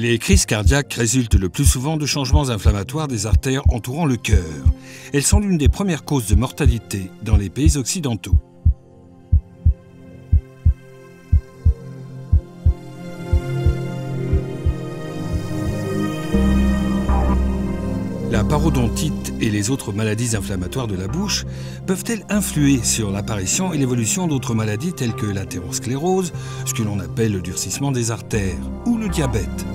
Les crises cardiaques résultent le plus souvent de changements inflammatoires des artères entourant le cœur. Elles sont l'une des premières causes de mortalité dans les pays occidentaux. La parodontite et les autres maladies inflammatoires de la bouche peuvent-elles influer sur l'apparition et l'évolution d'autres maladies telles que l'athérosclérose, ce que l'on appelle le durcissement des artères, ou le diabète?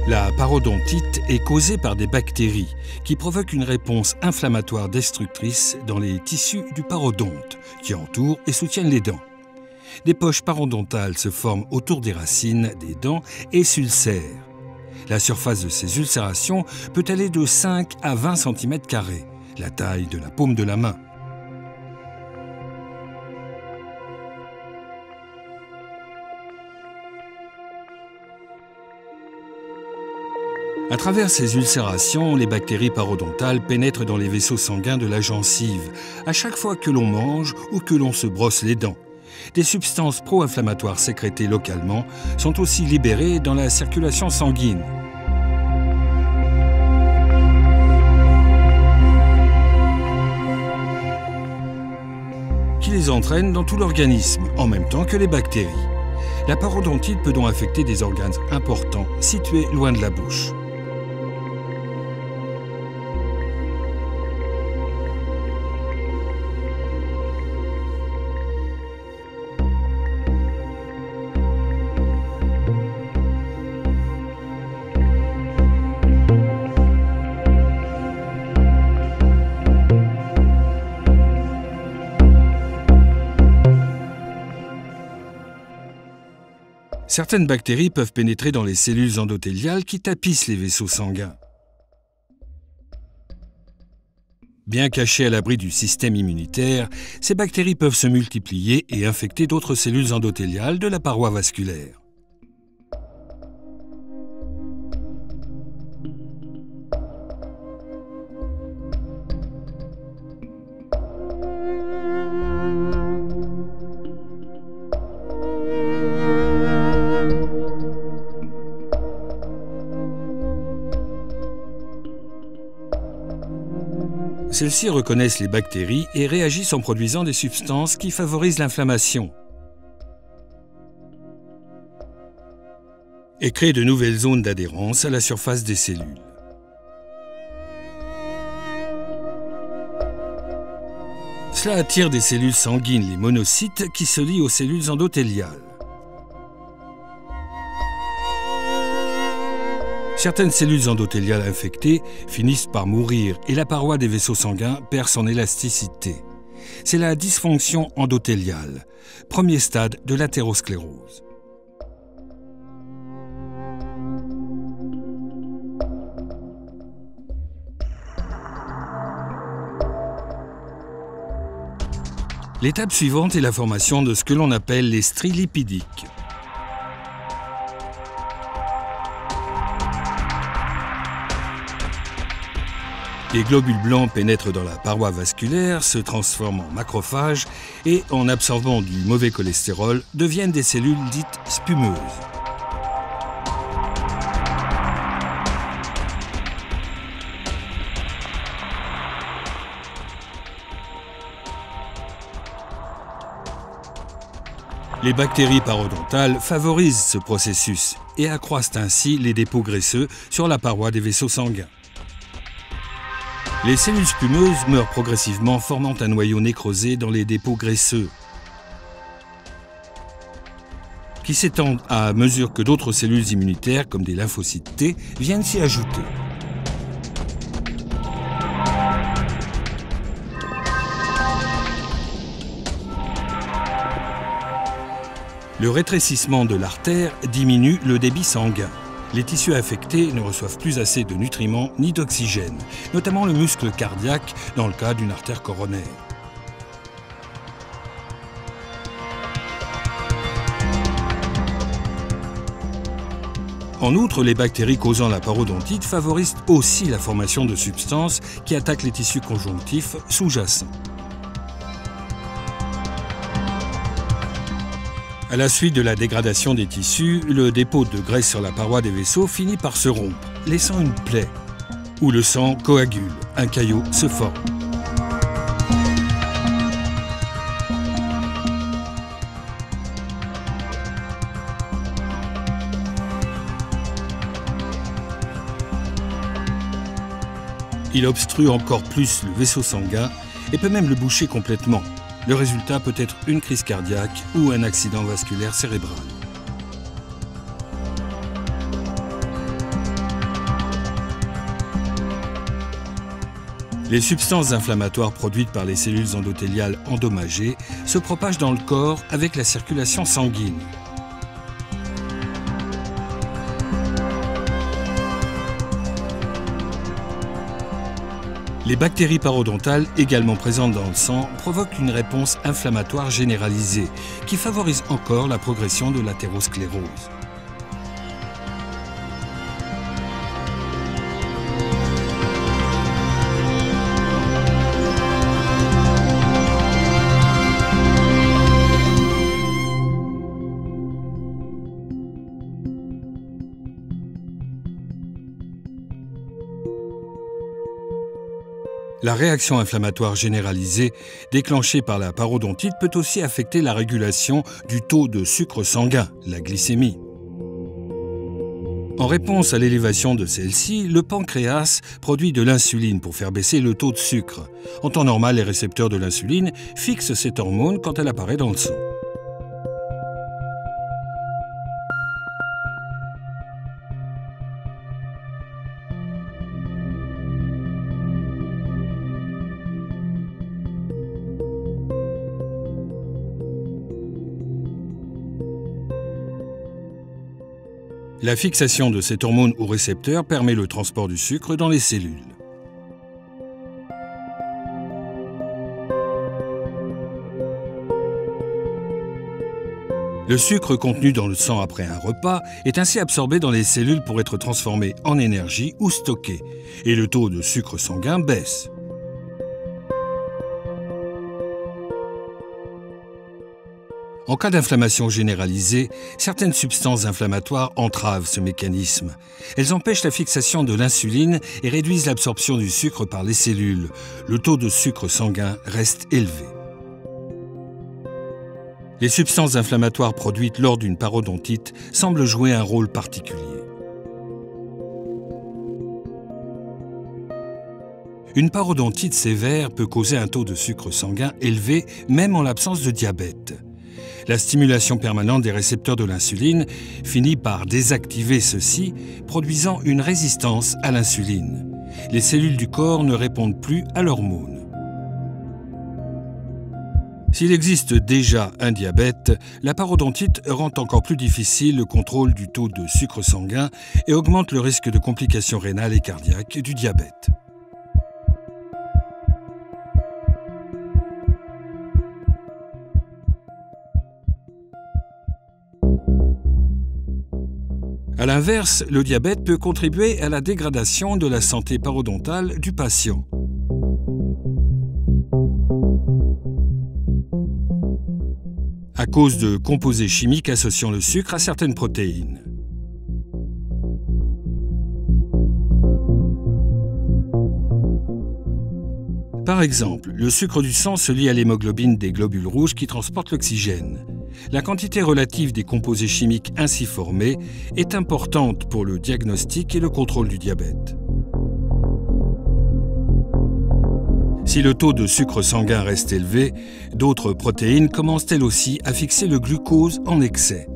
La parodontite est causée par des bactéries qui provoquent une réponse inflammatoire destructrice dans les tissus du parodonte qui entourent et soutiennent les dents. Des poches parodontales se forment autour des racines des dents et s'ulcèrent. La surface de ces ulcérations peut aller de 5 à 20 cm², la taille de la paume de la main. À travers ces ulcérations, les bactéries parodontales pénètrent dans les vaisseaux sanguins de la gencive, à chaque fois que l'on mange ou que l'on se brosse les dents. Des substances pro-inflammatoires sécrétées localement sont aussi libérées dans la circulation sanguine. Qui les entraînent dans tout l'organisme, en même temps que les bactéries. La parodontite peut donc affecter des organes importants situés loin de la bouche. Certaines bactéries peuvent pénétrer dans les cellules endothéliales qui tapissent les vaisseaux sanguins. Bien cachées à l'abri du système immunitaire, ces bactéries peuvent se multiplier et infecter d'autres cellules endothéliales de la paroi vasculaire. Celles-ci reconnaissent les bactéries et réagissent en produisant des substances qui favorisent l'inflammation et créent de nouvelles zones d'adhérence à la surface des cellules. Cela attire des cellules sanguines, les monocytes, qui se lient aux cellules endothéliales. Certaines cellules endothéliales infectées finissent par mourir et la paroi des vaisseaux sanguins perd son élasticité. C'est la dysfonction endothéliale, premier stade de l'athérosclérose. L'étape suivante est la formation de ce que l'on appelle les stries lipidiques. Les globules blancs pénètrent dans la paroi vasculaire, se transforment en macrophages et, en absorbant du mauvais cholestérol, deviennent des cellules dites spumeuses. Les bactéries parodontales favorisent ce processus et accroissent ainsi les dépôts graisseux sur la paroi des vaisseaux sanguins. Les cellules spumeuses meurent progressivement, formant un noyau nécrosé dans les dépôts graisseux, qui s'étendent à mesure que d'autres cellules immunitaires, comme des lymphocytes T, viennent s'y ajouter. Le rétrécissement de l'artère diminue le débit sanguin. Les tissus affectés ne reçoivent plus assez de nutriments ni d'oxygène, notamment le muscle cardiaque dans le cas d'une artère coronaire. En outre, les bactéries causant la parodontite favorisent aussi la formation de substances qui attaquent les tissus conjonctifs sous-jacents. À la suite de la dégradation des tissus, le dépôt de graisse sur la paroi des vaisseaux finit par se rompre, laissant une plaie, où le sang coagule, un caillot se forme. Il obstrue encore plus le vaisseau sanguin et peut même le boucher complètement. Le résultat peut être une crise cardiaque ou un accident vasculaire cérébral. Les substances inflammatoires produites par les cellules endothéliales endommagées se propagent dans le corps avec la circulation sanguine. Les bactéries parodontales, également présentes dans le sang, provoquent une réponse inflammatoire généralisée qui favorise encore la progression de l'athérosclérose. La réaction inflammatoire généralisée déclenchée par la parodontite peut aussi affecter la régulation du taux de sucre sanguin, la glycémie. En réponse à l'élévation de celle-ci, le pancréas produit de l'insuline pour faire baisser le taux de sucre. En temps normal, les récepteurs de l'insuline fixent cette hormone quand elle apparaît dans le sang. La fixation de cette hormone au récepteur permet le transport du sucre dans les cellules. Le sucre contenu dans le sang après un repas est ainsi absorbé dans les cellules pour être transformé en énergie ou stocké, et le taux de sucre sanguin baisse. En cas d'inflammation généralisée, certaines substances inflammatoires entravent ce mécanisme. Elles empêchent la fixation de l'insuline et réduisent l'absorption du sucre par les cellules. Le taux de sucre sanguin reste élevé. Les substances inflammatoires produites lors d'une parodontite semblent jouer un rôle particulier. Une parodontite sévère peut causer un taux de sucre sanguin élevé, même en l'absence de diabète. La stimulation permanente des récepteurs de l'insuline finit par désactiver ceux-ci, produisant une résistance à l'insuline. Les cellules du corps ne répondent plus à l'hormone. S'il existe déjà un diabète, la parodontite rend encore plus difficile le contrôle du taux de sucre sanguin et augmente le risque de complications rénales et cardiaques du diabète. A l'inverse, le diabète peut contribuer à la dégradation de la santé parodontale du patient. À cause de composés chimiques associant le sucre à certaines protéines. Par exemple, le sucre du sang se lie à l'hémoglobine des globules rouges qui transportent l'oxygène. La quantité relative des composés chimiques ainsi formés est importante pour le diagnostic et le contrôle du diabète. Si le taux de sucre sanguin reste élevé, d'autres protéines commencent elles aussi à fixer le glucose en excès.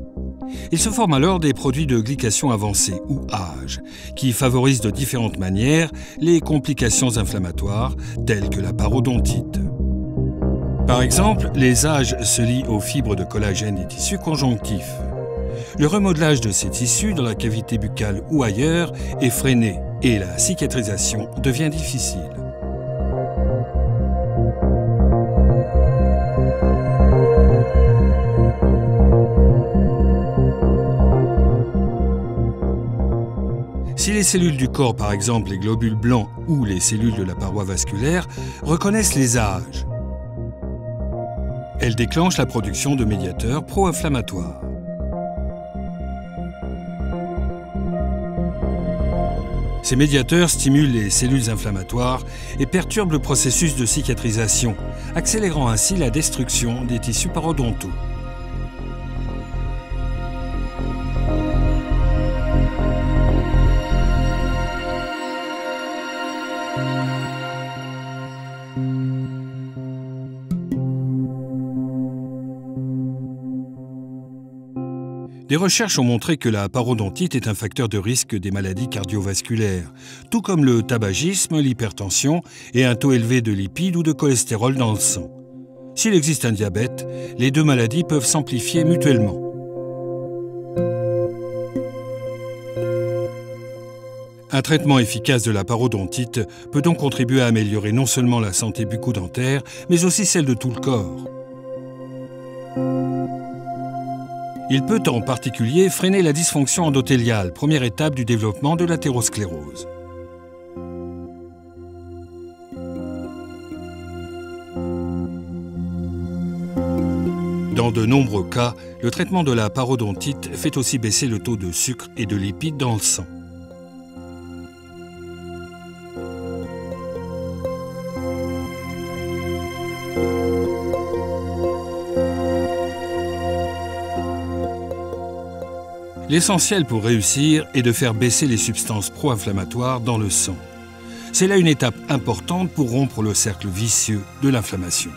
Il se forme alors des produits de glycation avancée, ou AGE, qui favorisent de différentes manières les complications inflammatoires, telles que la parodontite. Par exemple, les AGE se lient aux fibres de collagène des tissus conjonctifs. le remodelage de ces tissus dans la cavité buccale ou ailleurs est freiné et la cicatrisation devient difficile. Si les cellules du corps, par exemple les globules blancs ou les cellules de la paroi vasculaire, reconnaissent les âges, elles déclenchent la production de médiateurs pro-inflammatoires. Ces médiateurs stimulent les cellules inflammatoires et perturbent le processus de cicatrisation, accélérant ainsi la destruction des tissus parodontaux. Des recherches ont montré que la parodontite est un facteur de risque des maladies cardiovasculaires, tout comme le tabagisme, l'hypertension et un taux élevé de lipides ou de cholestérol dans le sang. S'il existe un diabète, les deux maladies peuvent s'amplifier mutuellement. Un traitement efficace de la parodontite peut donc contribuer à améliorer non seulement la santé bucco-dentaire, mais aussi celle de tout le corps. Il peut en particulier freiner la dysfonction endothéliale, première étape du développement de l'athérosclérose. Dans de nombreux cas, le traitement de la parodontite fait aussi baisser le taux de sucre et de lipides dans le sang. L'essentiel pour réussir est de faire baisser les substances pro-inflammatoires dans le sang. C'est là une étape importante pour rompre le cercle vicieux de l'inflammation.